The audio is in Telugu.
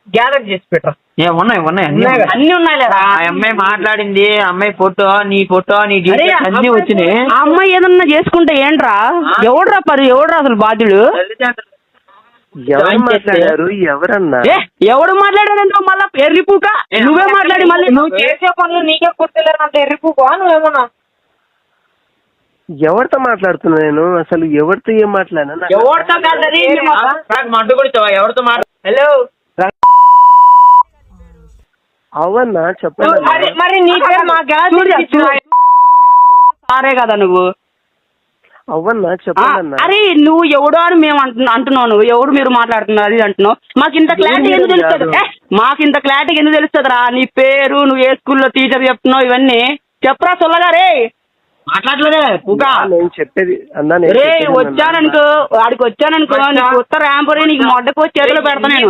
గ్యాదర్ చేసి పెట్టరా. ఉన్నాయి అన్ని ఉన్నాయి లేరా. ఆ అమ్మాయి మాట్లాడింది, అమ్మాయి ఫోటో, నీ డీటెయిల్స్ అన్ని వచ్చినాయి. ఆ అమ్మాయి ఏదన్నా చేసుకుంటే ఏంట్రా? ఎవడురా అసలు బాధ్యుడు? ఎవరు మాట్లాడారు? ఎవరన్నా? ఎవడు మాట్లాడాడంటే మళ్ళా ఎర్రిపూక నువ్వే మాట్లాడి మళ్ళీ నువ్వు చేసే పనులు నీకే గుర్తులేనంత ఎర్రిపోవా నువ్వేమన్నా? ఎవరితో మాట్లాడుతున్నా నేను? అసలు ఎవరితో ఏం మాట్లాడినా? ఎవరితో కాదని మడ్డు కూడా ఎవరితో హలో అవన్నా చెప్పండి. మరి నీ పేరు సారే కదా నువ్వు. అవన్నా చెప్పండి. అరే నువ్వు ఎవడో అని మేము అంటున్నావు, నువ్వు ఎవడు మీరు మాట్లాడుతున్నారు అది అంటున్నావు. మాకు ఇంత క్లారిటీ ఎందుకు తెలుస్తుంది? మాకు ఇంత క్లారిటీ ఎందుకు తెలుస్తుందిరా? నీ పేరు, నువ్వు ఏ స్కూల్లో టీచర్ చెప్తున్నావు, ఇవన్నీ చెప్పరా సొల్లగా రే. మాట్లాడలేదే నేను చెప్పేది అన్నా. రే వచ్చాననుకో, వాడికి వచ్చాననుకో, నీకు ఉత్తర ర్యాంపురే నీకు మొడ్డకు చేతిలో పెడతా నేను.